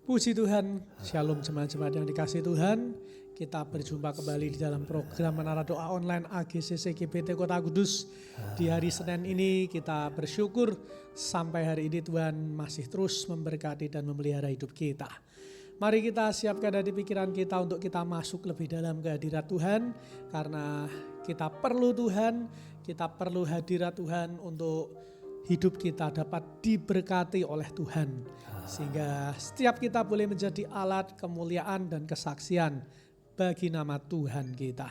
Puji Tuhan, Shalom jemaat-jemaat yang dikasihi Tuhan. Kita berjumpa kembali di dalam program Menara Doa Online AGCC GBT Kota Kudus. Di hari Senin ini kita bersyukur sampai hari ini Tuhan masih terus memberkati dan memelihara hidup kita. Mari kita siapkan dari pikiran kita untuk kita masuk lebih dalam kehadirat Tuhan. Karena kita perlu Tuhan, kita perlu hadirat Tuhan untuk hidup kita dapat diberkati oleh Tuhan. Sehingga setiap kita boleh menjadi alat kemuliaan dan kesaksian bagi nama Tuhan kita.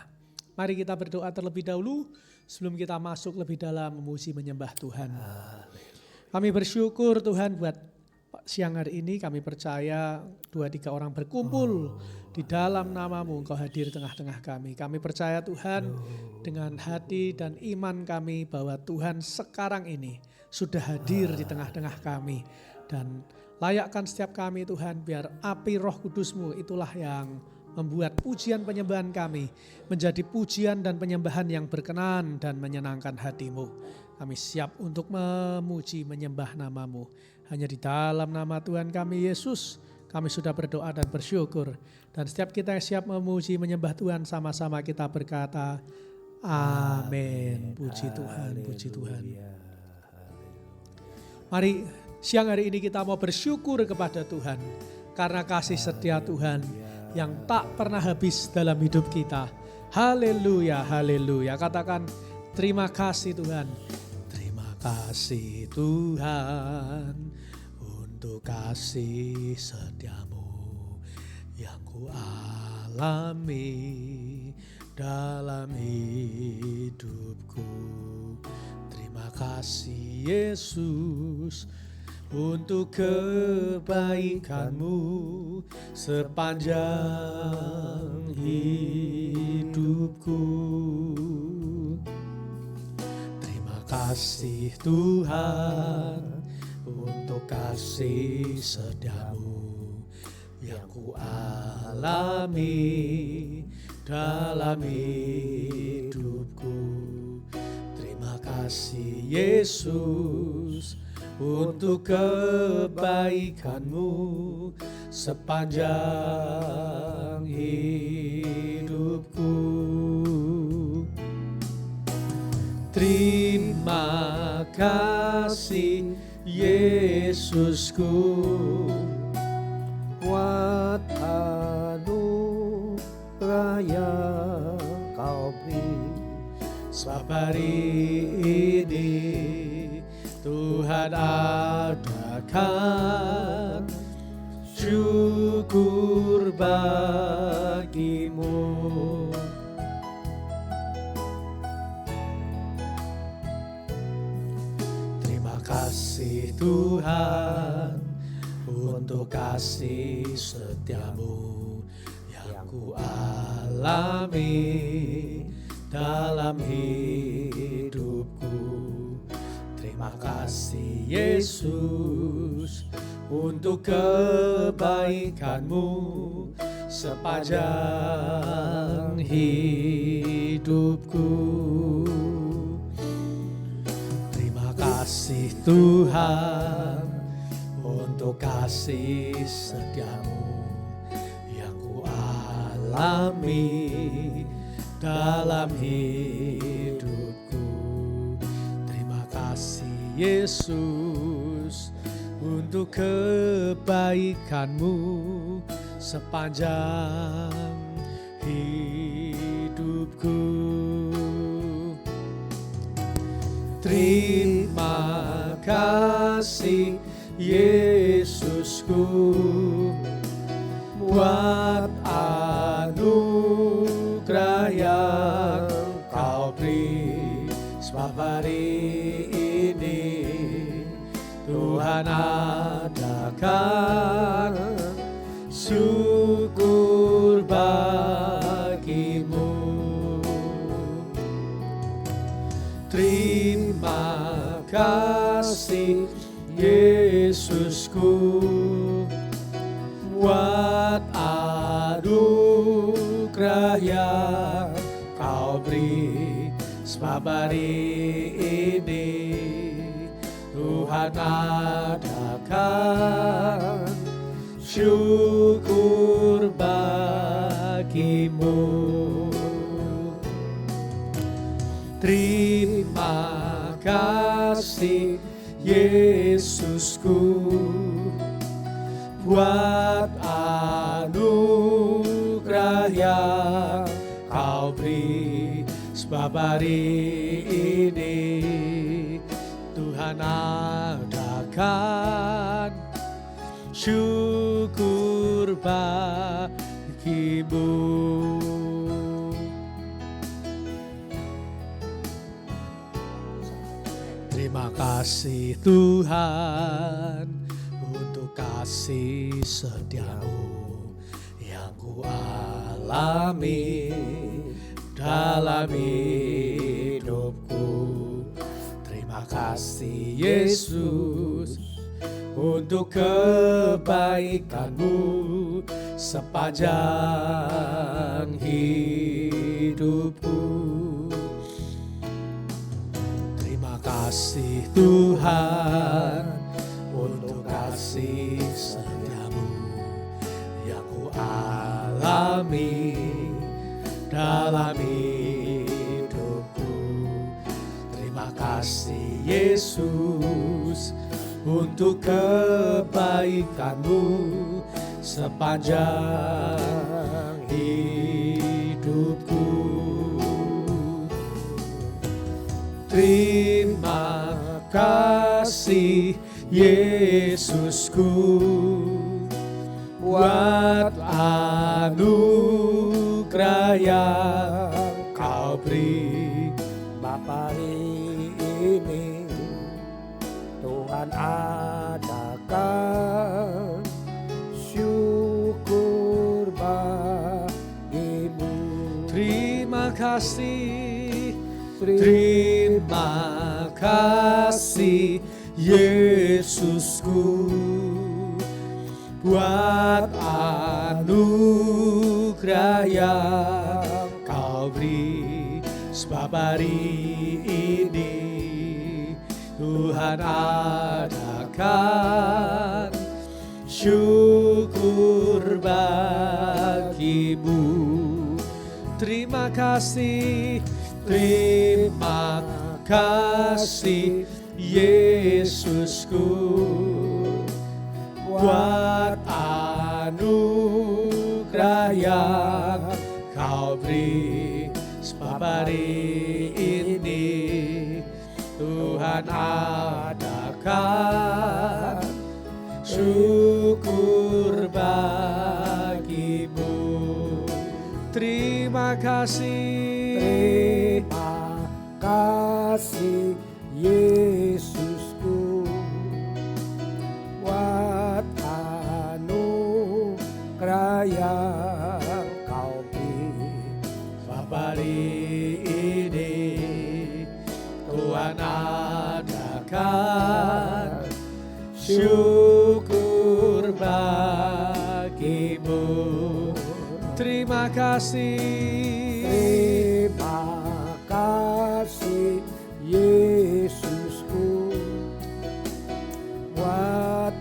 Mari kita berdoa terlebih dahulu sebelum kita masuk lebih dalam memuji menyembah Tuhan. Kami bersyukur Tuhan buat siang hari ini, kami percaya 2-3 orang berkumpul di dalam nama-Mu, Engkau hadir di tengah-tengah kami. Kami percaya Tuhan dengan hati dan iman kami bahwa Tuhan sekarang ini sudah hadir di tengah-tengah kami. Dan layakkan setiap kami Tuhan, biar api Roh Kudus-Mu itulah yang membuat pujian penyembahan kami menjadi pujian dan penyembahan yang berkenan dan menyenangkan hati-Mu. Kami siap untuk memuji menyembah nama-Mu. Hanya di dalam nama Tuhan kami Yesus kami sudah berdoa dan bersyukur. Dan setiap kita yang siap memuji menyembah Tuhan, sama-sama kita berkata amin. Puji Tuhan, puji Tuhan. Mari siang hari ini kita mau bersyukur kepada Tuhan karena kasih setia Tuhan yang tak pernah habis dalam hidup kita. Haleluya, haleluya. Katakan terima kasih Tuhan. Terima kasih Tuhan untuk kasih setiamu yang ku alami dalam hidupku. Terima kasih Yesus untuk kebaikan-Mu sepanjang hidupku. Terima kasih Tuhan untuk kasih setia-Mu yang ku alami dalam hidupku. Terima kasih Yesus untuk kebaikan-Mu sepanjang hidupku. Terima kasih Yesusku buat anugerah yang Kau beri. Sebab hari ini Tuhan adakan syukur bagi-Mu. Terima kasih Tuhan untuk kasih setia-Mu yang ku alami dalam hidupku. Terima kasih Yesus untuk kebaikan-Mu sepanjang hidupku. Terima kasih Tuhan untuk kasih setia-Mu yang ku alami dalam hidupku. Terima kasih Yesus untuk kebaikan-Mu sepanjang hidupku. Terima kasih Yesusku buat anugerah yang Kau beri. Sebab hari ini Tuhan adakan syukur bagi-Mu. Terima kasih Yesusku buat anugerah yang Kau beri. Sebab hari ini Tuhan adakan syukur bagimu. Terima kasih Yesusku buat anugerah yang kau beri, sebab hari ini Tuhan adakan syukur bagimu. Terima kasih Tuhan untuk kasih setiamu yang ku alami dalam hidupku. Terima kasih Yesus untuk kebaikanmu sepanjang hidupku. Terima kasih Tuhan untuk kasih setiamu yang ku alami dalam hidupku. Terima kasih Yesus untuk kebaikanmu sepanjang hidupku. Terima kasih Yesusku buat anugerah yang kau beri. Bapa, hari ini Tuhan adakan syukur bagimu. Terima kasih, terima kasih Yesusku buat anugerah yang kau beri, sebab hari ini Tuhan adakan syukur bagimu. Terima kasih, terima kasih Yesusku buat anugerah yang kau beri, sebab hari ini Tuhan adakan syukur bagimu. Terima kasih, terima kasih Yesusku buat anugerah yang kau beri. sebab hari ini Tuhan adakan syukur bagimu. Terima kasih, terima kasih Yesusku buat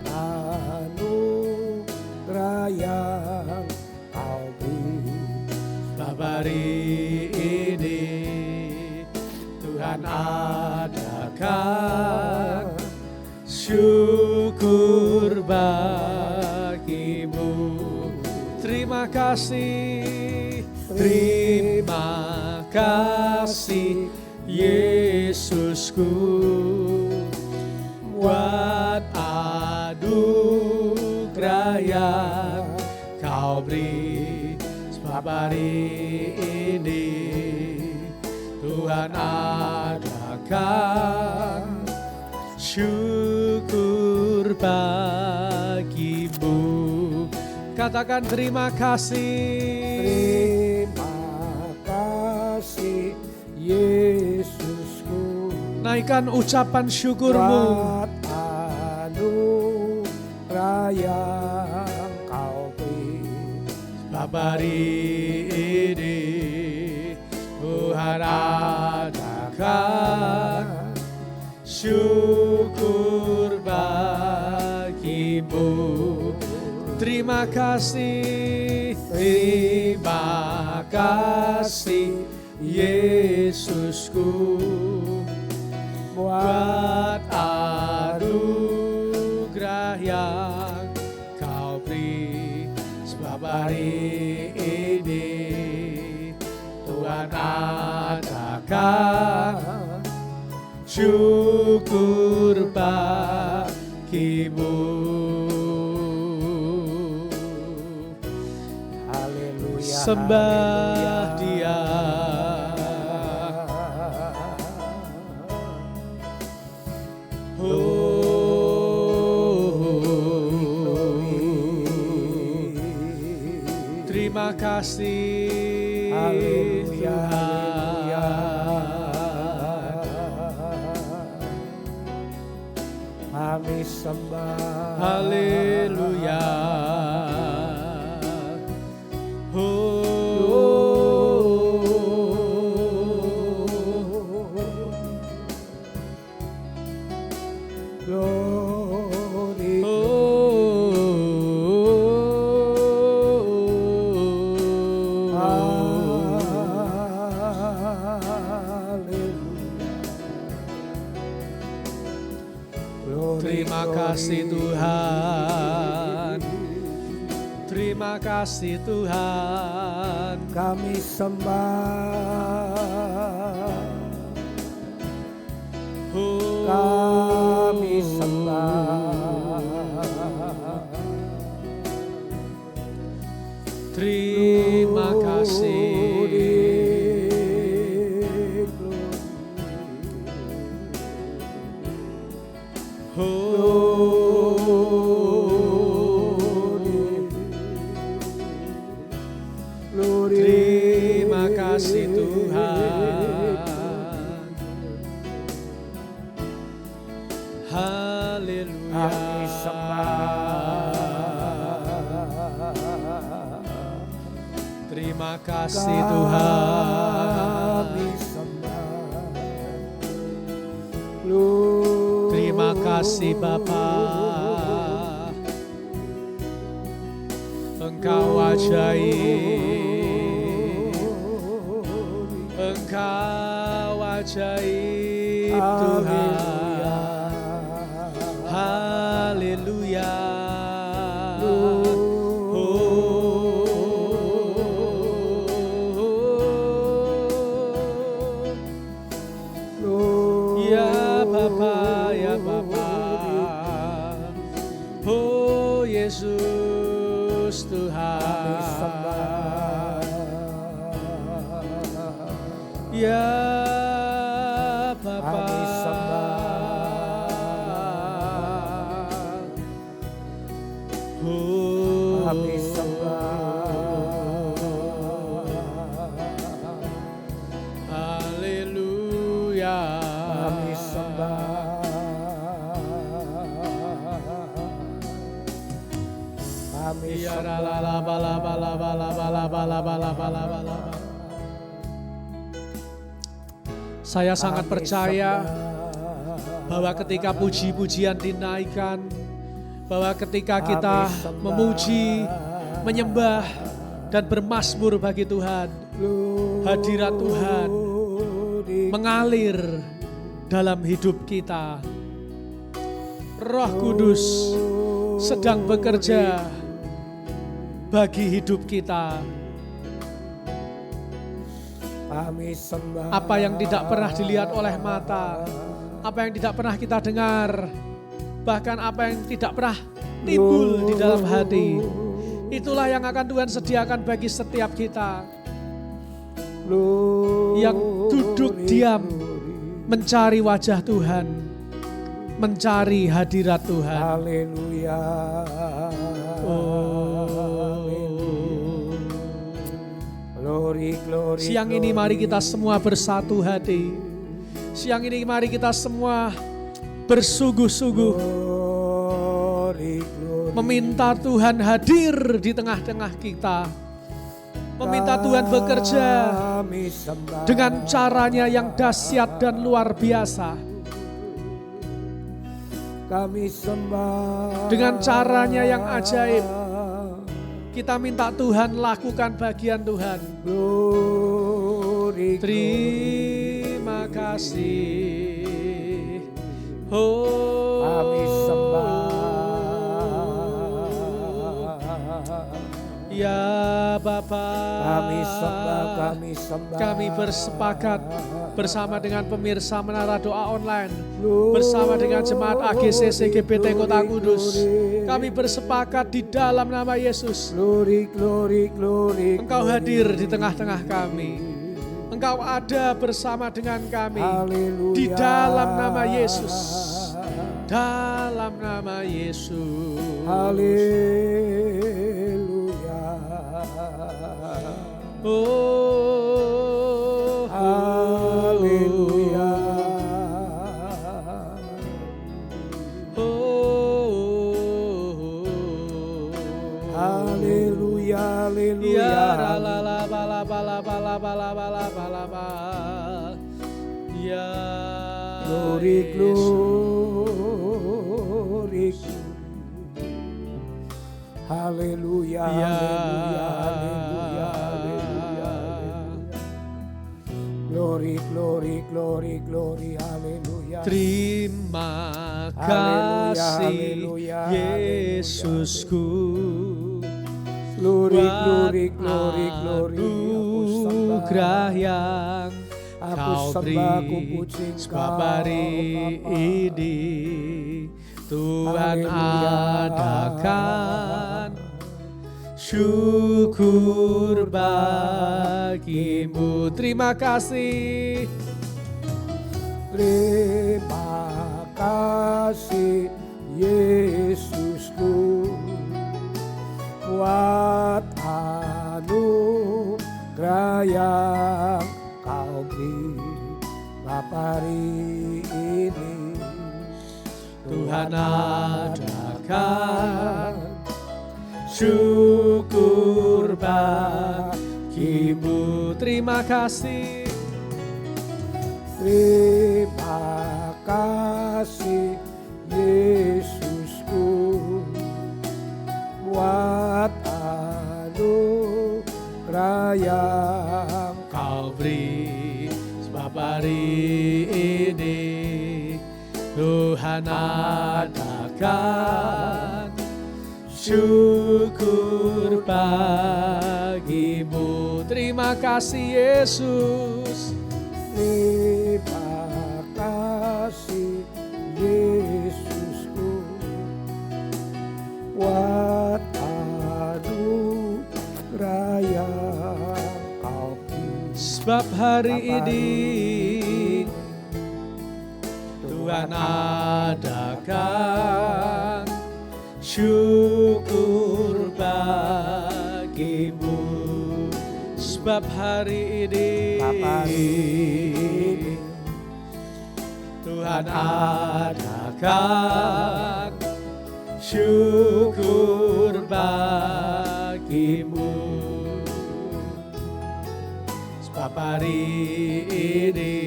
anugerah yang kau beri. sebab hari ini Tuhan adakan syukur bagimu. Terima kasih, terima kasih Yesusku buat anugerah yang kau beri, sebab hari ini Tuhan adakan syukur bagimu. Katakan terima kasih, terima kasih Yesusku. naikkan ucapan syukurmu. Buat anugerah yang kau beri. Sebab hari ini Tuhan adakan syukur bagimu. Terima Terima kasih, terima kasih Yesusku, buat anugerah yang kau beri. Sebab hari ini Tuhan adakan syukur bagimu. Haleluya, Sembah Dia. Terima kasih, haleluya, kami sembah. Haleluya. Glory, terima kasih Tuhan, terima kasih Tuhan, kami sembah, kami sembah. Terima kasih. Terima kasih Tuhan. Haleluya. Kami sembah. Terima kasih Tuhan. Kami sembah. Terima kasih Bapa. Engkau ajaib, Engkau ajaib Tuhan. Haleluya. Ya Bapa, ya Bapa. Oh Yesus Tuhan. Ya Bapa. Oh, Kami haleluya. Kami sembah. Kami Ya sembah. la la bala bala bala bala bala bala bala bala. Saya sangat percaya bahwa ketika puji-pujian dinaikkan, bahwa ketika kita memuji, menyembah, dan bermazmur bagi Tuhan, hadirat Tuhan mengalir dalam hidup kita. Roh Kudus sedang bekerja bagi hidup kita. Kami sembah. Apa yang tidak pernah dilihat oleh mata, apa yang tidak pernah kita dengar, bahkan apa yang tidak pernah timbul di dalam hati, itulah yang akan Tuhan sediakan bagi setiap kita yang duduk diam mencari wajah Tuhan, mencari hadirat Tuhan. Haleluya. Glory, glory, Siang ini mari kita semua bersatu hati. Siang ini mari kita semua bersungguh-sungguh meminta Tuhan hadir di tengah-tengah kita. Meminta Tuhan bekerja dengan caranya yang dahsyat dan luar biasa. Kami sembah Dengan caranya yang ajaib. Kita minta Tuhan lakukan bagian Tuhan. Glory, Terima kasih. Oh, kami sembah. Ya Bapa, Kami sembah, kami sembah. kami bersepakat bersama dengan pemirsa Menara Doa Online, bersama dengan jemaat AGCC GBT Kota Kudus. Kami bersepakat di dalam nama Yesus. Glory, glory, glory. Engkau hadir di tengah-tengah kami. Engkau ada bersama dengan kami. Haleluya. Di dalam nama Yesus. Dalam nama Yesus. Haleluya. Oh, Haleluya. oh, Haleluya, haleluya. ya la la bala bala bala bala bala bala bala. Ya Glory, Yesus. glory. Haleluya, Ya. haleluya, haleluya, haleluya. Glory, glory, glory, glory, haleluya. Terima Haleluya, kasih haleluya, Yesusku. Glory, Buat glory, glory, glory. Aku sembah, anugerah yang aku Kau sembah, aku beri. puji Sebab Engkau, hari Bapa. ini Tuhan Haleluya. adakan syukur bagimu. Terima kasih. Terima kasih Yesusku, buat anugerah yang Kau beri Bapa hari ini. Tuhan adakan syukur bagimu. Terima kasih. Terima kasih Yesusku, buat anugerah yang Kau beri. Sebab hari ini Tuhan adakan syukur bagimu. Terima kasih Yesus. Terima kasih Yesusku, buat anugerah yang Kau beri. Sebab hari ini Tuhan adakan syukur bagimu. Sebab hari ini Tuhan adakan syukur bagimu. Sebab hari ini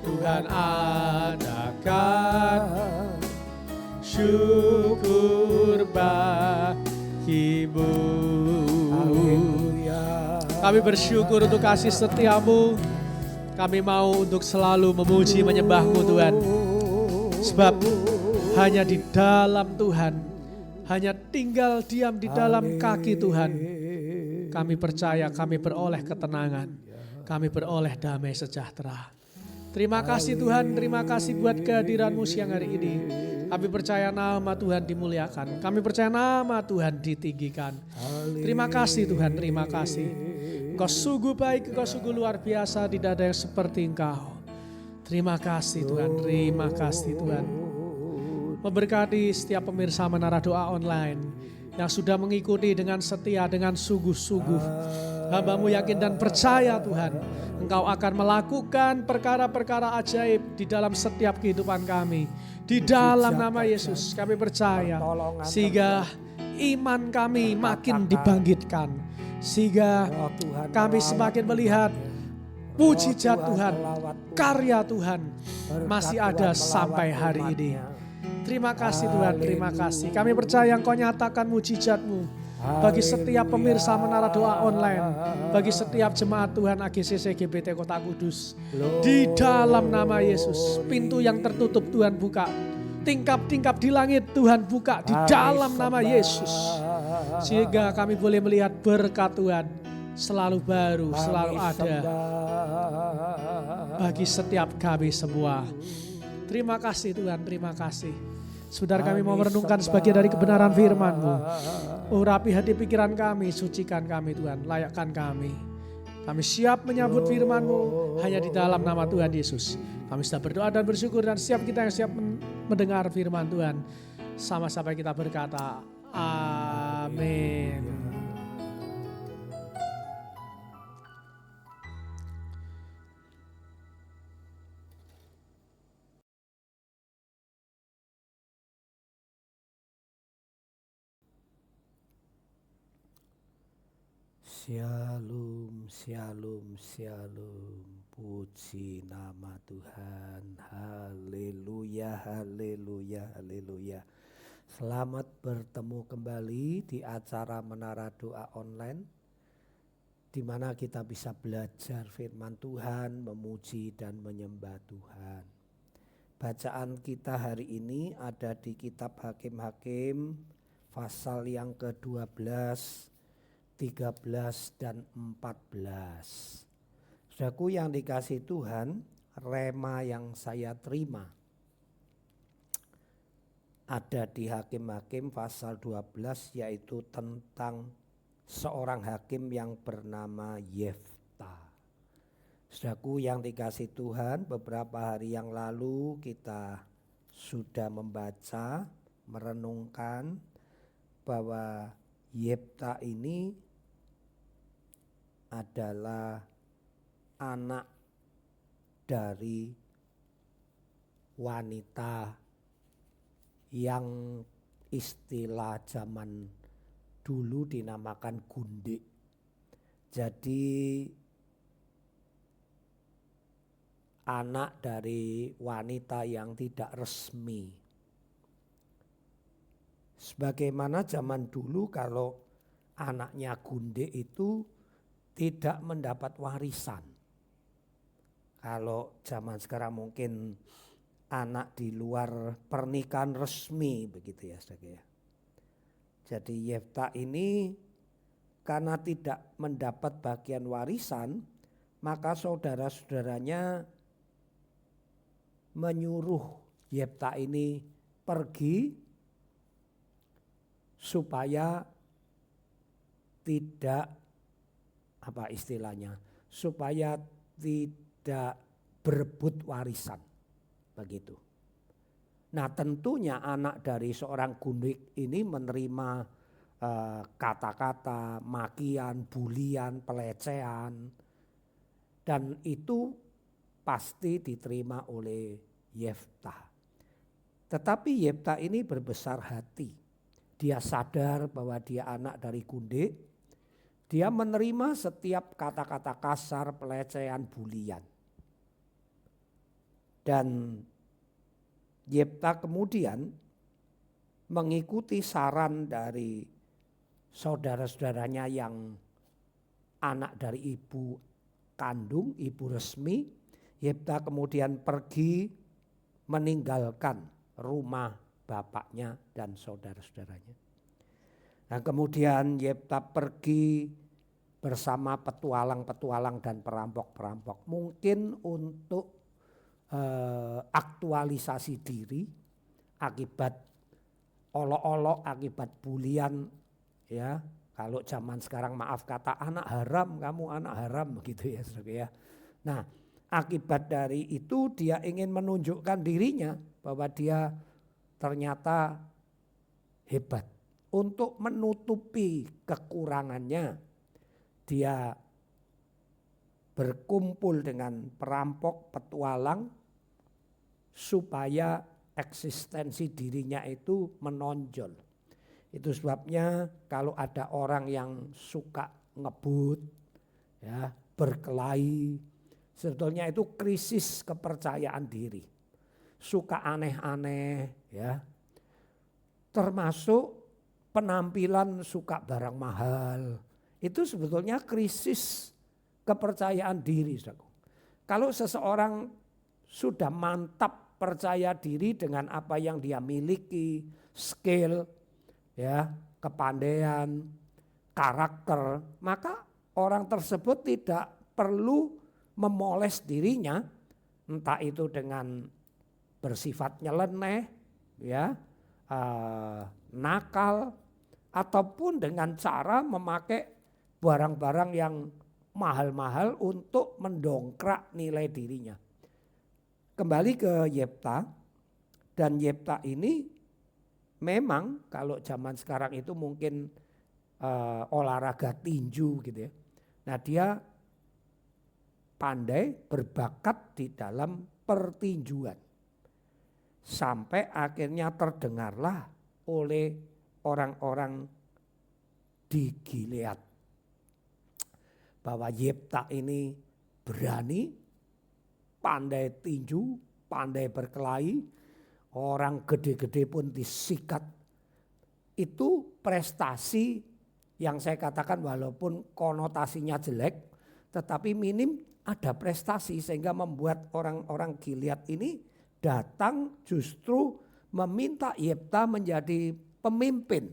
Tuhan adakan syukur bagimu. Haleluya. Kami bersyukur untuk kasih setiamu. Kami mau untuk selalu memuji menyembahmu Tuhan. Sebab hanya di dalam Tuhan, hanya tinggal diam di dalam kaki Tuhan, kami percaya kami beroleh ketenangan, kami beroleh damai sejahtera. Terima kasih Tuhan, terima kasih buat kehadiranmu siang hari ini. Kami percaya nama Tuhan dimuliakan, kami percaya nama Tuhan ditinggikan. Terima kasih Tuhan, terima kasih. Engkau sungguh baik, Engkau sungguh luar biasa, tidak ada yang seperti Engkau. Terima kasih Tuhan, terima kasih Tuhan. Memberkati setiap pemirsa Menara Doa Online yang sudah mengikuti dengan setia, dengan sungguh-sungguh. Hamba-Mu yakin dan percaya Tuhan, Engkau akan melakukan perkara-perkara ajaib di dalam setiap kehidupan kami. Di dalam nama Yesus kami percaya, sehingga iman kami makin dibangkitkan. Sehingga kami semakin melihat mujizat Tuhan, karya Tuhan masih ada sampai hari ini. Terima kasih Tuhan, terima kasih. Kami percaya Engkau nyatakan mujizat-Mu bagi setiap pemirsa Menara Doa Online, bagi setiap jemaat Tuhan AGCC GBT Kota Kudus. Di dalam nama Yesus, pintu yang tertutup Tuhan buka, tingkap-tingkap di langit Tuhan buka di dalam nama Yesus. Sehingga kami boleh melihat berkat Tuhan selalu baru, selalu ada bagi setiap kami semua. Terima kasih Tuhan, terima kasih. Saudara, kami mau merenungkan sebagian dari kebenaran firman-Mu. Urapi hati pikiran kami, sucikan kami Tuhan, layakkan kami. Kami siap menyambut firman-Mu hanya di dalam nama Tuhan Yesus. Kami sudah berdoa dan bersyukur, dan siap kita yang siap mendengar firman Tuhan. Sama-sama kita berkata, amin. Shalom, shalom, shalom. Puji nama Tuhan. Haleluya, haleluya, haleluya. Selamat bertemu kembali di acara Menara Doa Online, di mana kita bisa belajar firman Tuhan, memuji dan menyembah Tuhan. Bacaan kita hari ini ada di kitab Hakim-Hakim pasal yang ke-12, 13 dan 14. Saudaraku yang dikasih Tuhan, rema yang saya terima ada di Hakim-Hakim pasal 12, yaitu tentang seorang hakim yang bernama Yefta. Saudaraku yang dikasih Tuhan, beberapa hari yang lalu kita sudah membaca, merenungkan bahwa Yefta ini adalah anak dari wanita yang istilah zaman dulu dinamakan gundik. Jadi anak dari wanita yang tidak resmi. Sebagaimana zaman dulu kalau anaknya gundik itu tidak mendapat warisan. Kalau zaman sekarang mungkin anak di luar pernikahan resmi begitu ya saudara. Jadi Yefta ini karena tidak mendapat bagian warisan, maka saudara-saudaranya menyuruh Yefta ini pergi supaya tidak supaya tidak berebut warisan begitu. Nah tentunya anak dari seorang gundik ini menerima kata-kata, makian, bulian, pelecehan, dan itu pasti diterima oleh Yefta. Tetapi Yefta ini berbesar hati. Dia sadar bahwa dia anak dari gundik. Dia menerima setiap kata-kata kasar, pelecehan, bulian. Dan Yefta kemudian mengikuti saran dari saudara-saudaranya yang anak dari ibu kandung, ibu resmi. Yefta kemudian pergi meninggalkan rumah bapaknya dan saudara-saudaranya. Nah kemudian Yefta pergi bersama petualang-petualang dan perampok-perampok. Mungkin untuk aktualisasi diri akibat olok-olok, akibat bulian ya. Kalau zaman sekarang maaf kata anak haram, kamu anak haram begitu ya saudara ya. Nah akibat dari itu dia ingin menunjukkan dirinya bahwa dia ternyata hebat. Untuk menutupi kekurangannya, dia berkumpul dengan perampok, petualang, supaya eksistensi dirinya itu menonjol. Itu sebabnya kalau ada orang yang suka ngebut, ya, berkelahi, sebetulnya itu krisis kepercayaan diri. Suka aneh-aneh, ya, termasuk penampilan suka barang mahal. Itu sebetulnya krisis kepercayaan diri. Saudaraku. Kalau seseorang sudah mantap percaya diri dengan apa yang dia miliki, skill, ya, kepandaian, karakter, maka orang tersebut tidak perlu memoles dirinya, entah itu dengan bersifat nyeleneh, ya, nakal, ataupun dengan cara memakai barang-barang yang mahal-mahal untuk mendongkrak nilai dirinya. Kembali ke Yefta, dan Yefta ini memang kalau zaman sekarang itu mungkin olahraga tinju gitu ya. Nah dia pandai berbakat di dalam pertinjuan. Sampai akhirnya terdengarlah oleh orang-orang di Gilead bahwa Yefta ini berani, pandai tinju, pandai berkelahi, orang gede-gede pun disikat. Itu prestasi yang saya katakan walaupun konotasinya jelek, tetapi minim ada prestasi sehingga membuat orang-orang Gilead ini datang justru meminta Yefta menjadi pemimpin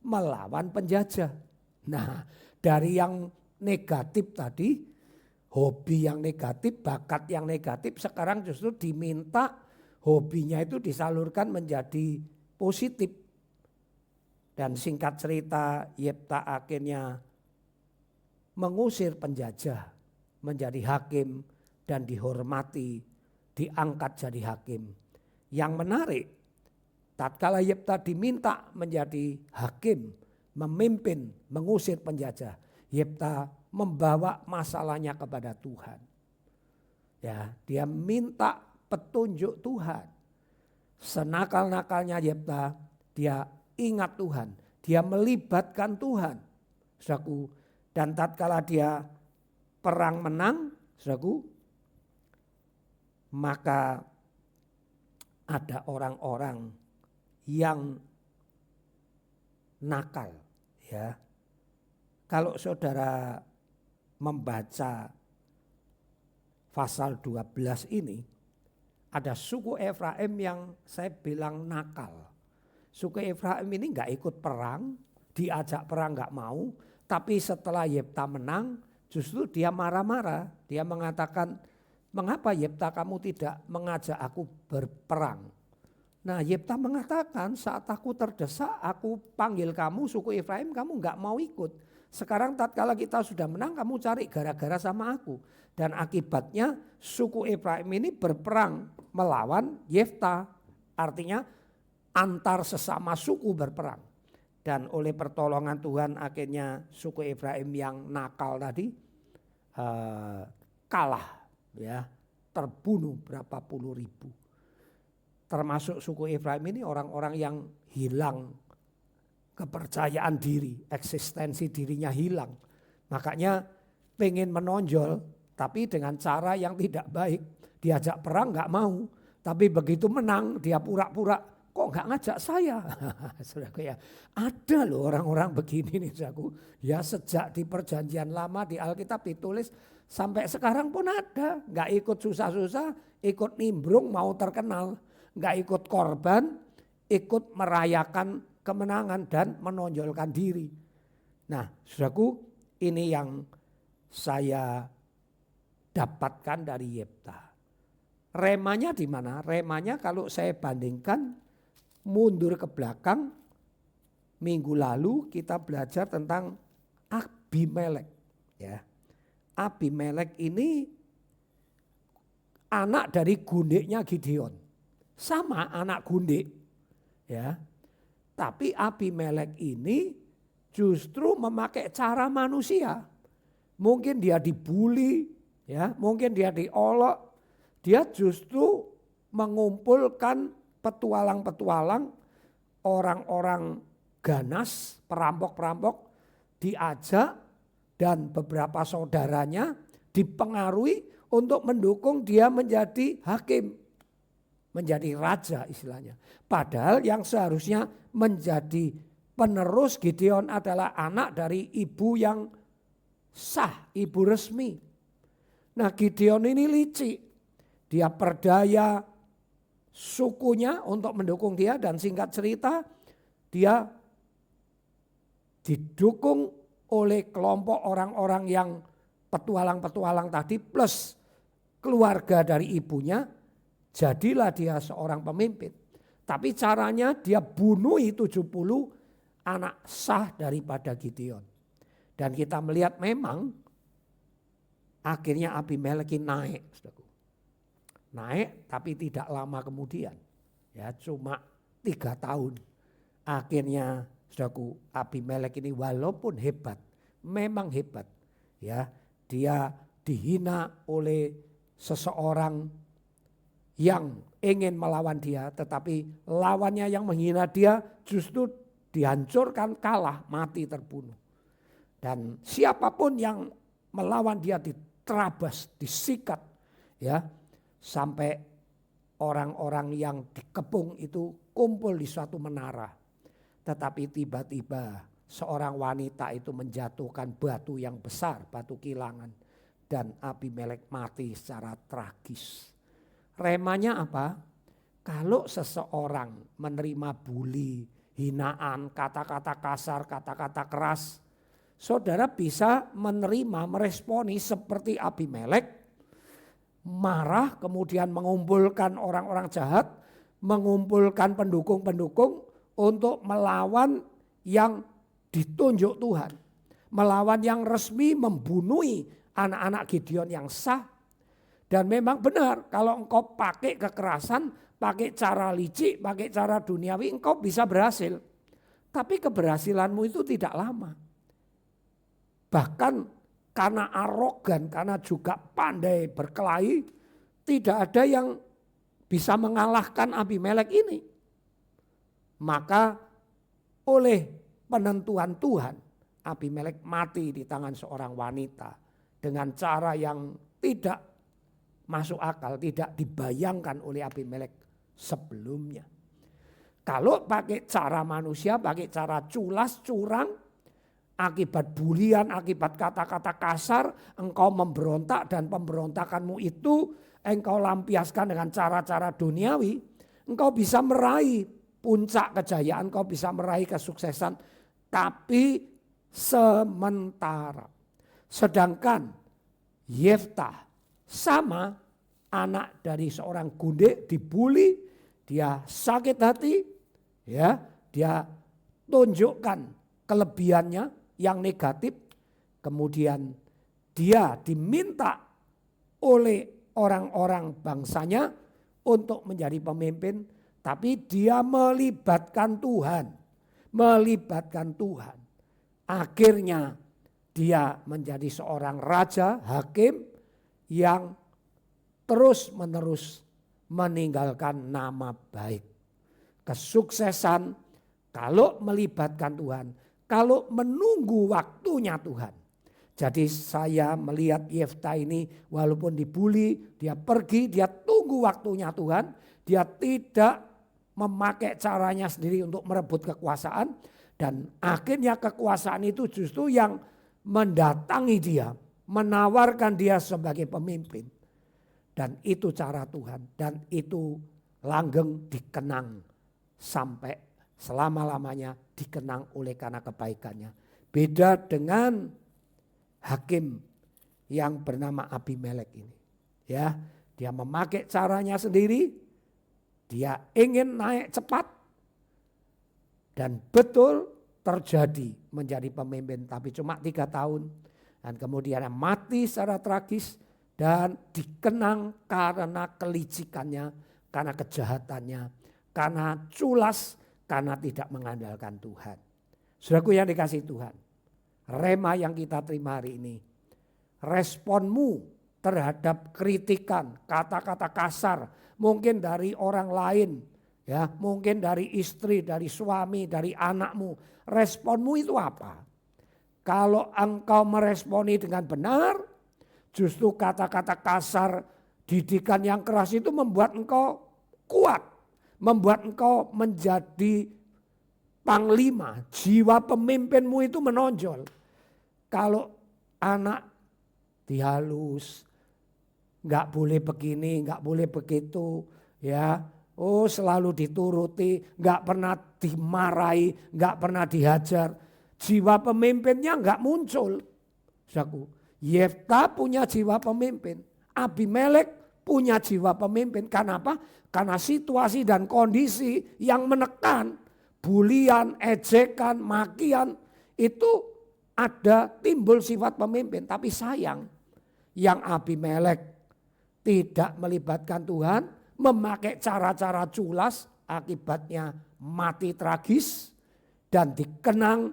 melawan penjajah. Nah dari yang negatif tadi, hobi yang negatif, bakat yang negatif, sekarang justru diminta hobinya itu disalurkan menjadi positif. Dan singkat cerita Yefta akhirnya mengusir penjajah, menjadi hakim dan dihormati, diangkat jadi hakim. Yang menarik, tatkala Yefta diminta menjadi hakim, memimpin, mengusir penjajah, Yefta membawa masalahnya kepada Tuhan. Ya, dia minta petunjuk Tuhan. Senakal-nakalnya Yefta, dia ingat Tuhan, dia melibatkan Tuhan. Saudaraku, dan tatkala dia perang menang, saudaraku, maka ada orang-orang yang nakal, ya. Kalau saudara membaca pasal 12 ini, ada suku Efraim yang saya bilang nakal. Suku Efraim ini enggak ikut perang, diajak perang enggak mau, tapi setelah Yefta menang, justru dia marah-marah. Dia mengatakan, mengapa Yefta kamu tidak mengajak aku berperang? Nah Yefta mengatakan, saat aku terdesak, aku panggil kamu suku Efraim, kamu enggak mau ikut. Sekarang tatkala kita sudah menang, kamu cari gara-gara sama aku. Dan akibatnya suku Efraim ini berperang melawan Yefta. Artinya antar sesama suku berperang. Dan oleh pertolongan Tuhan akhirnya suku Efraim yang nakal tadi kalah, ya, terbunuh berapa puluh ribu. Termasuk suku Efraim ini orang-orang yang hilang kepercayaan diri, eksistensi dirinya hilang. Makanya pengen menonjol tapi dengan cara yang tidak baik. Diajak perang gak mau, tapi begitu menang dia pura-pura, kok gak ngajak saya? Saudaraku ya, ada loh orang-orang begini nih saudaraku. Ya sejak di perjanjian lama di Alkitab ditulis sampai sekarang pun ada. Gak ikut susah-susah, ikut nimbrung mau terkenal. Gak ikut korban, ikut merayakan kemenangan dan menonjolkan diri. Nah saudaraku, ini yang saya dapatkan dari Yefta. Remanya di mana? Remanya kalau saya bandingkan mundur ke belakang, minggu lalu kita belajar tentang Abimelek. Ya. Abimelek ini anak dari gundiknya Gideon. Sama anak gundik. Ya. Tapi Abimelek ini justru memakai cara manusia. Mungkin dia dibully, ya, mungkin dia diolok. Dia justru mengumpulkan petualang-petualang, orang-orang ganas, perampok-perampok, diajak dan beberapa saudaranya dipengaruhi untuk mendukung dia menjadi hakim, menjadi raja istilahnya. Padahal yang seharusnya menjadi penerus Gideon adalah anak dari ibu yang sah, ibu resmi. Nah, Gideon ini licik. Dia perdaya sukunya untuk mendukung dia, dan singkat cerita dia didukung oleh kelompok orang-orang yang petualang-petualang tadi plus keluarga dari ibunya. Jadilah dia seorang pemimpin. Tapi caranya dia bunuhi 70 anak sah daripada Gideon. Dan kita melihat memang akhirnya Abimelek naik. Naik tapi tidak lama kemudian. Ya, cuma 3 tahun. Akhirnya saudaraku, Abimelek ini walaupun hebat, memang hebat. Ya, dia dihina oleh seseorang yang ingin melawan dia, tetapi lawannya yang menghina dia justru dihancurkan, kalah, mati, terbunuh. Dan siapapun yang melawan dia diterabas, disikat, ya, sampai orang-orang yang dikepung itu kumpul di suatu menara. Tetapi tiba-tiba seorang wanita itu menjatuhkan batu yang besar, batu kilangan, dan Abimelek mati secara tragis. Remanya apa? Kalau seseorang menerima bully, hinaan, kata-kata kasar, kata-kata keras, saudara bisa menerima, meresponi seperti Abimelek, marah, kemudian mengumpulkan orang-orang jahat, mengumpulkan pendukung-pendukung untuk melawan yang ditunjuk Tuhan. Melawan yang resmi, membunuhi anak-anak Gideon yang sah. Dan memang benar, kalau engkau pakai kekerasan, pakai cara licik, pakai cara duniawi, engkau bisa berhasil. Tapi keberhasilanmu itu tidak lama. Bahkan karena arogan, karena juga pandai berkelahi, tidak ada yang bisa mengalahkan Abimelek ini. Maka oleh penentuan Tuhan, Abimelek mati di tangan seorang wanita dengan cara yang tidak masuk akal, tidak dibayangkan oleh Abimelek sebelumnya. Kalau pakai cara manusia, pakai cara culas, curang, akibat bulian, akibat kata-kata kasar, engkau memberontak dan pemberontakanmu itu engkau lampiaskan dengan cara-cara duniawi, engkau bisa meraih puncak kejayaan, engkau bisa meraih kesuksesan, tapi sementara. Sedangkan Yeftah sama, anak dari seorang gundik, dibully, dia sakit hati, ya, dia tunjukkan kelebihannya yang negatif, kemudian dia diminta oleh orang-orang bangsanya untuk menjadi pemimpin, tapi dia melibatkan Tuhan, Akhirnya dia menjadi seorang raja, hakim yang terus-menerus meninggalkan nama baik. Kesuksesan kalau melibatkan Tuhan, kalau menunggu waktunya Tuhan. Jadi saya melihat Yeftah ini walaupun dibully, dia pergi, dia tunggu waktunya Tuhan. Dia tidak memakai caranya sendiri untuk merebut kekuasaan. Dan akhirnya kekuasaan itu justru yang mendatangi dia, menawarkan dia sebagai pemimpin. Dan itu cara Tuhan, dan itu langgeng dikenang sampai selama-lamanya, dikenang oleh karena kebaikannya. Beda dengan hakim yang bernama Abimelek ini. Ya, dia memakai caranya sendiri, dia ingin naik cepat, dan betul terjadi menjadi pemimpin, tapi cuma 3 tahun. Dan kemudian mati secara tragis dan dikenang karena kelicikannya, karena kejahatannya, karena culas, karena tidak mengandalkan Tuhan. Saudaraku yang dikasihi Tuhan, rema yang kita terima hari ini, responmu terhadap kritikan, kata-kata kasar, mungkin dari orang lain, ya, mungkin dari istri, dari suami, dari anakmu, responmu itu apa? Kalau engkau meresponi dengan benar, justru kata-kata kasar, didikan yang keras itu membuat engkau kuat, membuat engkau menjadi panglima, jiwa pemimpinmu itu menonjol. Kalau anak dihalus, nggak boleh begini, nggak boleh begitu, ya. Oh, selalu dituruti, nggak pernah dimarahi, nggak pernah dihajar. Jiwa pemimpinnya nggak muncul. Saudaraku, Yefta punya jiwa pemimpin, Abimelek punya jiwa pemimpin. Kenapa? Karena situasi dan kondisi yang menekan, bulian, ejekan, makian, itu ada timbul sifat pemimpin. Tapi sayang, yang Abimelek tidak melibatkan Tuhan, memakai cara-cara culas, akibatnya mati tragis dan dikenang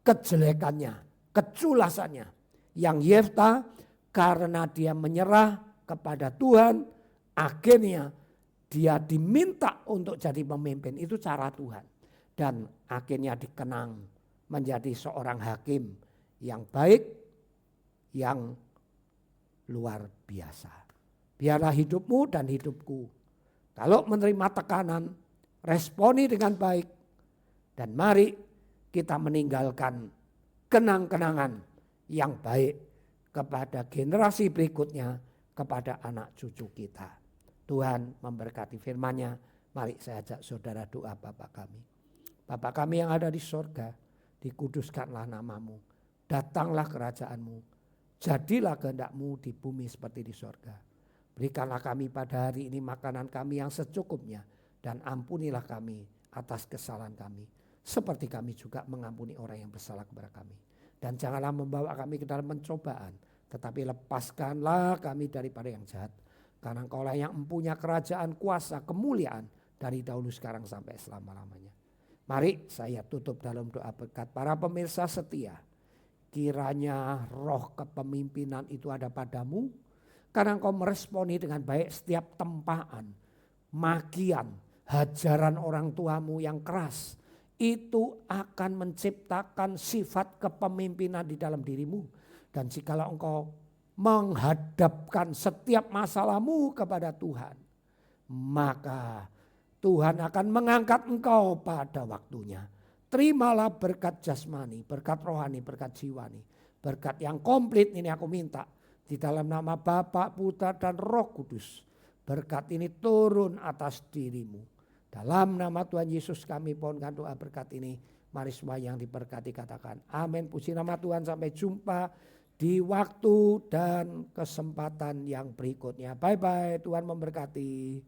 kejelekannya, keculasannya. Yang Yefta karena dia menyerah kepada Tuhan, akhirnya dia diminta untuk jadi pemimpin. Itu cara Tuhan. Dan akhirnya dikenang menjadi seorang hakim yang baik, yang luar biasa. Biarlah hidupmu dan hidupku, kalau menerima tekanan, responi dengan baik. Dan mari kita meninggalkan kenang-kenangan yang baik kepada generasi berikutnya, kepada anak cucu kita. Tuhan memberkati firman-Nya. Mari saya ajak saudara doa Bapa kami. Bapa kami yang ada di sorga, dikuduskanlah namamu. Datanglah kerajaan-Mu. Jadilah kehendak-Mu di bumi seperti di sorga. Berikanlah kami pada hari ini makanan kami yang secukupnya. Dan ampunilah kami atas kesalahan kami. Seperti kami juga mengampuni orang yang bersalah kepada kami. Dan janganlah membawa kami ke dalam pencobaan. Tetapi lepaskanlah kami daripada yang jahat. Karena Engkaulah yang mempunyai kerajaan, kuasa, kemuliaan. Dari dahulu sekarang sampai selama-lamanya. Mari saya tutup dalam doa berkat para pemirsa setia. Kiranya roh kepemimpinan itu ada padamu. Karena engkau meresponi dengan baik setiap tempaan, makian, hajaran orang tuamu yang keras. Itu akan menciptakan sifat kepemimpinan di dalam dirimu. Dan jikalau engkau menghadapkan setiap masalahmu kepada Tuhan, maka Tuhan akan mengangkat engkau pada waktunya. Terimalah berkat jasmani, berkat rohani, berkat jiwani. Berkat yang komplit ini aku minta. Di dalam nama Bapa, Putra dan Roh Kudus. Berkat ini turun atas dirimu. Dalam nama Tuhan Yesus kami pohonkan doa berkat ini. Mari semua yang diberkati katakan amin. Puji nama Tuhan, sampai jumpa di waktu dan kesempatan yang berikutnya. Bye bye, Tuhan memberkati.